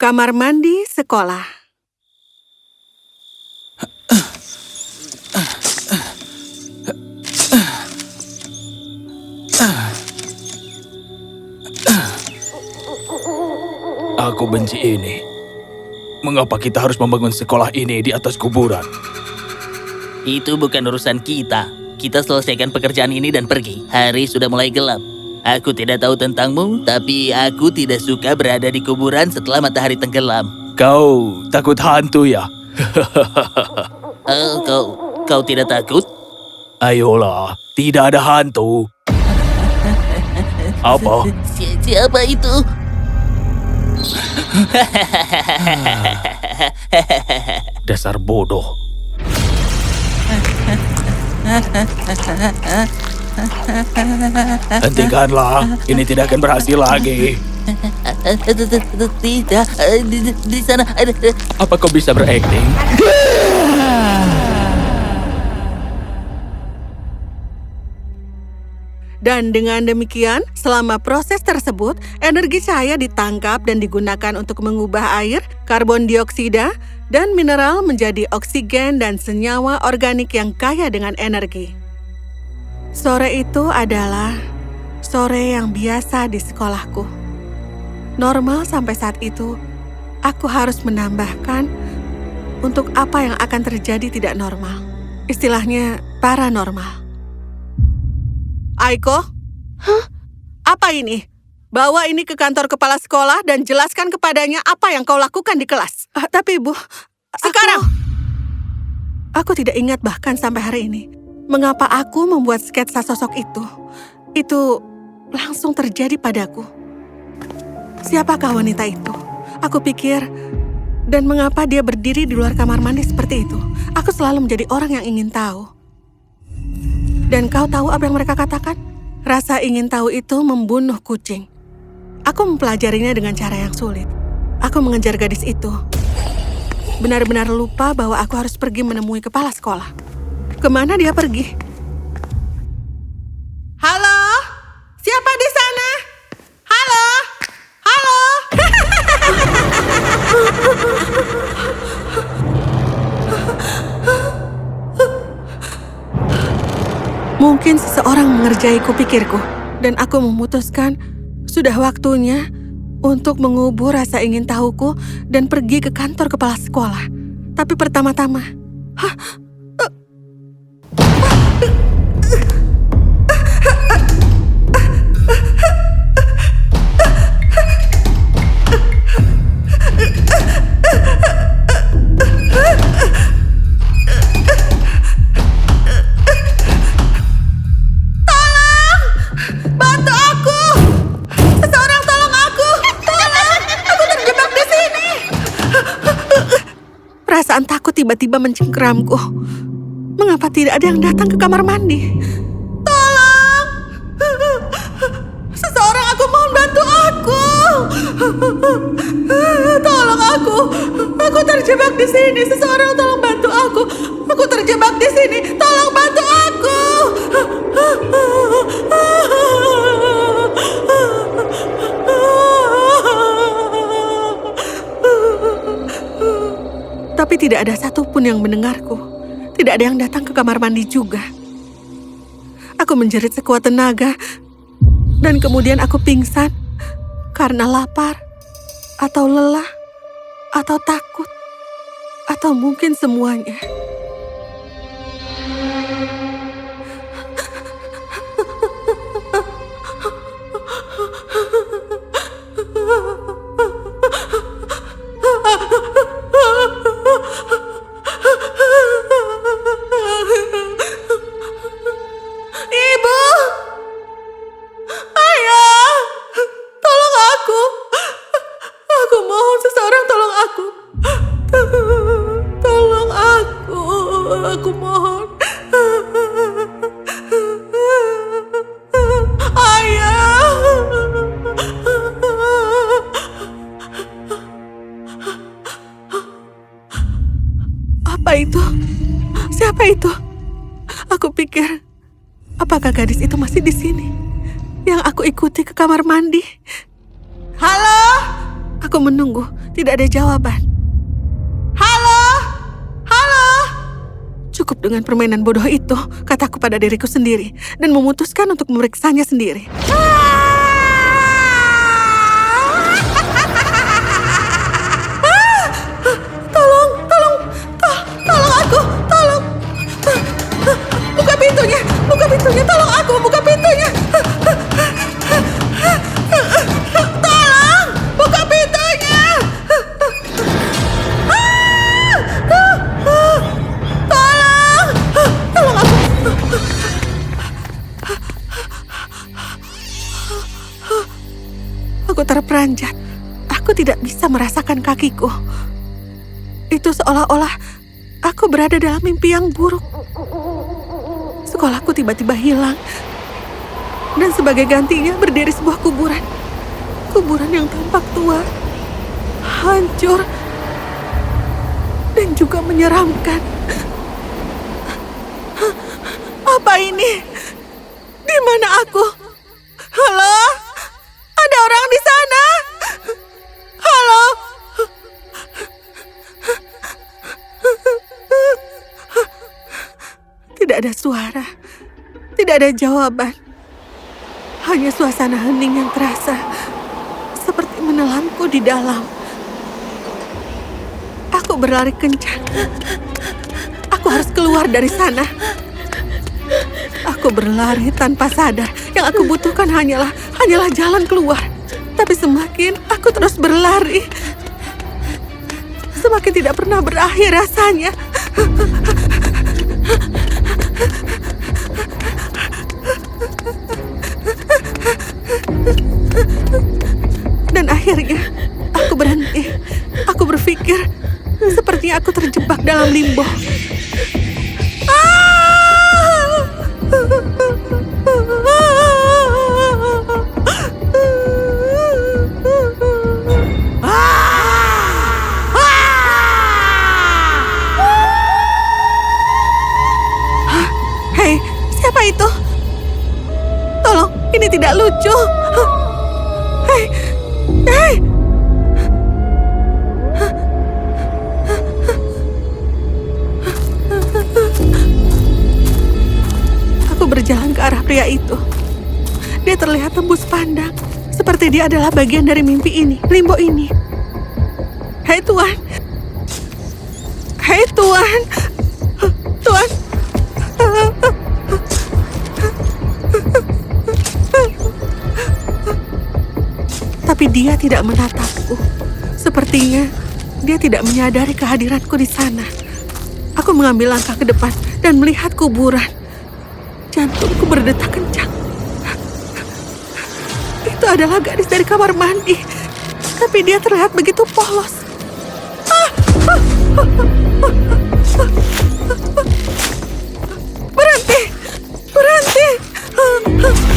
Kamar mandi sekolah. Aku benci ini. Mengapa kita harus membangun sekolah ini di atas kuburan? Itu bukan urusan kita. Kita selesaikan pekerjaan ini dan pergi. Hari sudah mulai gelap. Aku tidak tahu tentangmu, tapi aku tidak suka berada di kuburan setelah matahari tenggelam. Kau takut hantu ya? Kau tidak takut? Ayolah, tidak ada hantu. Apa? Siapa itu? Dasar bodoh. Hentikanlah, ini tidak akan berhasil lagi. Tidak, di sana ada. Apa kau bisa berakting? Dan dengan demikian, selama proses tersebut, energi cahaya ditangkap dan digunakan untuk mengubah air, karbon dioksida, dan mineral menjadi oksigen dan senyawa organik yang kaya dengan energi. Sore itu adalah sore yang biasa di sekolahku. Normal sampai saat itu, aku harus menambahkan untuk apa yang akan terjadi tidak normal. Istilahnya paranormal. Aiko? Hah? Apa ini? Bawa ini ke kantor kepala sekolah dan jelaskan kepadanya apa yang kau lakukan di kelas. Tapi Ibu, sekarang! Aku tidak ingat bahkan sampai hari ini. Mengapa aku membuat sketsa sosok itu? Itu langsung terjadi padaku. Siapakah wanita itu? Aku pikir, dan mengapa dia berdiri di luar kamar mandi seperti itu? Aku selalu menjadi orang yang ingin tahu. Dan kau tahu apa yang mereka katakan? Rasa ingin tahu itu membunuh kucing. Aku mempelajarinya dengan cara yang sulit. Aku mengejar gadis itu. Benar-benar lupa bahwa aku harus pergi menemui kepala sekolah. Kemana dia pergi? Halo? Siapa di sana? Halo? Halo? Mungkin seseorang mengerjaiku pikirku, dan aku memutuskan sudah waktunya untuk mengubur rasa ingin tahuku dan pergi ke kantor kepala sekolah. Tapi pertama-tama, perasaan takut tiba-tiba mencengkeramku. Mengapa tidak ada yang datang ke kamar mandi? Tolong! Seseorang, aku mohon bantu aku! Tolong aku! Aku terjebak di sini. Seseorang tolong bantu aku! Aku terjebak di sini. Tolong bantu aku! Tapi tidak ada satupun yang mendengarku. Tidak ada yang datang ke kamar mandi juga. Aku menjerit sekuat tenaga, dan kemudian aku pingsan karena lapar, atau lelah, atau takut, atau mungkin semuanya. Apa itu? Siapa itu? Aku pikir, apakah gadis itu masih di sini? Yang aku ikuti ke kamar mandi. Halo? Aku menunggu, tidak ada jawaban. Halo? Halo? Cukup dengan permainan bodoh itu, kataku pada diriku sendiri, dan memutuskan untuk memeriksanya sendiri. Tolong aku, tolong. Buka pintunya, tolong aku, buka pintunya. Tolong, buka pintunya. Tolong aku. Aku terperanjat. Aku tidak bisa merasakan kakiku. Itu seolah-olah aku berada dalam mimpi yang buruk. Sekolahku tiba-tiba hilang. Dan sebagai gantinya berdiri sebuah kuburan. Kuburan yang tampak tua, hancur, dan juga menyeramkan. Apa ini? Di mana aku? Halo? Ada orang di sana? Halo? Tidak ada suara, tidak ada jawaban. Hanya suasana hening yang terasa, seperti menelanku di dalam. Aku berlari kencang. Aku harus keluar dari sana. Aku berlari tanpa sadar. Yang aku butuhkan hanyalah jalan keluar. Tapi semakin aku terus berlari, semakin tidak pernah berakhir rasanya. Dan akhirnya aku berhenti. Aku berpikir sepertinya aku terjebak dalam limbo. Hei, siapa itu? Tolong, ini tidak lucu. Hei, hei. Aku berjalan ke arah pria itu. Dia terlihat tembus pandang, seperti dia adalah bagian dari mimpi ini, limbo ini. Hei Tuan. Hei Tuan. Tuan. Tapi dia tidak menatapku. Sepertinya dia tidak menyadari kehadiranku di sana. Aku mengambil langkah ke depan dan melihat kuburan. Jantungku berdetak kencang. Itu adalah gadis dari kamar mandi. Tapi dia terlihat begitu polos. Berhenti! Berhenti!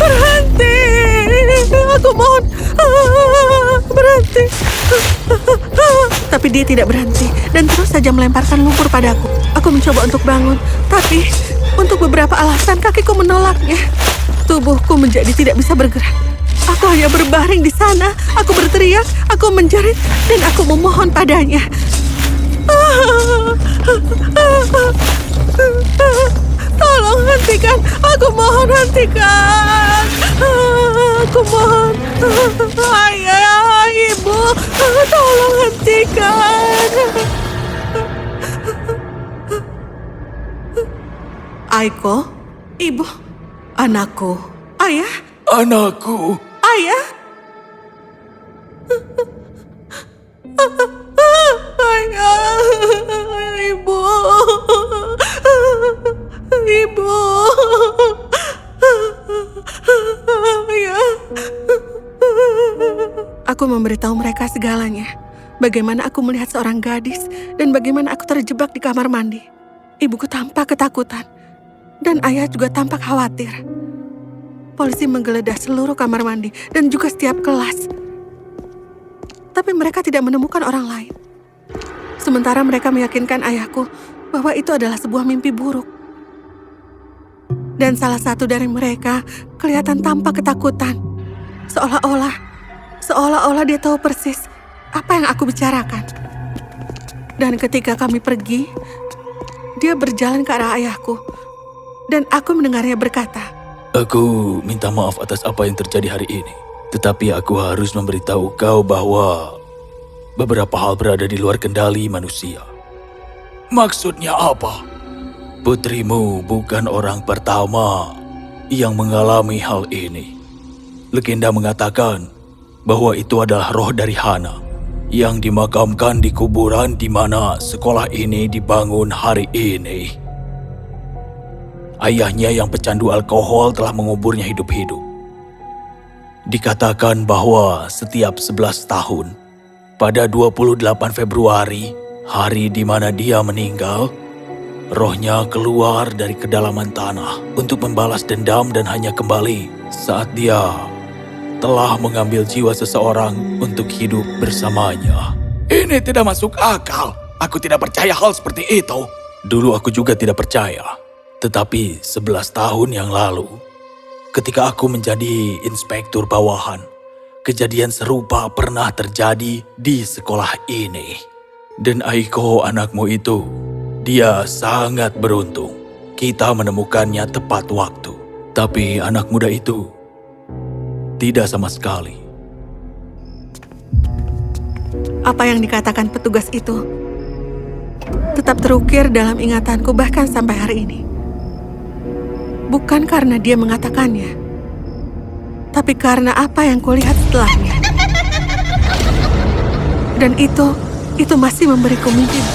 Berhenti! Aku mohon, berhenti. Tapi dia tidak berhenti dan terus saja melemparkan lumpur padaku. Aku mencoba untuk bangun, tapi untuk beberapa alasan kakiku menolaknya. Tubuhku menjadi tidak bisa bergerak. Aku hanya berbaring di sana. Aku berteriak, aku menjerit, dan aku memohon padanya. Tolong hentikan, aku mohon hentikan. Aku mohon, ayah, ibu, tolong hentikan. Aiko, ibu, anakku, ayah, Anakku. ayah. Ayah, ibu, ibu, ayah. Aku memberitahu mereka segalanya. Bagaimana aku melihat seorang gadis dan bagaimana aku terjebak di kamar mandi. Ibuku tampak ketakutan dan ayah juga tampak khawatir. Polisi menggeledah seluruh kamar mandi dan juga setiap kelas. Tapi mereka tidak menemukan orang lain. Sementara mereka meyakinkan ayahku bahwa itu adalah sebuah mimpi buruk. Dan salah satu dari mereka kelihatan tampak ketakutan. Seolah-olah dia tahu persis apa yang aku bicarakan. Dan ketika kami pergi, dia berjalan ke arah ayahku. Dan aku mendengarnya berkata, Aku minta maaf atas apa yang terjadi hari ini. Tetapi aku harus memberitahu kau bahwa beberapa hal berada di luar kendali manusia. Maksudnya apa? Putrimu bukan orang pertama yang mengalami hal ini. Legenda mengatakan bahwa itu adalah roh dari Hana yang dimakamkan di kuburan di mana sekolah ini dibangun hari ini. Ayahnya yang pecandu alkohol telah menguburnya hidup-hidup. Dikatakan bahwa setiap 11 tahun, pada 28 Februari, hari di mana dia meninggal, rohnya keluar dari kedalaman tanah untuk membalas dendam dan hanya kembali saat dia telah mengambil jiwa seseorang untuk hidup bersamanya. Ini tidak masuk akal. Aku tidak percaya hal seperti itu. Dulu aku juga tidak percaya. Tetapi 11 tahun yang lalu, ketika aku menjadi inspektur bawahan, kejadian serupa pernah terjadi di sekolah ini. Dan Aiko anakmu itu, dia sangat beruntung. Kita menemukannya tepat waktu. Tapi anak muda itu tidak sama sekali. apa yang dikatakan petugas itu tetap terukir dalam ingatanku bahkan sampai hari ini. Bukan karena dia mengatakannya, tapi karena apa yang kulihat setelahnya. Dan itu masih memberiku mimpi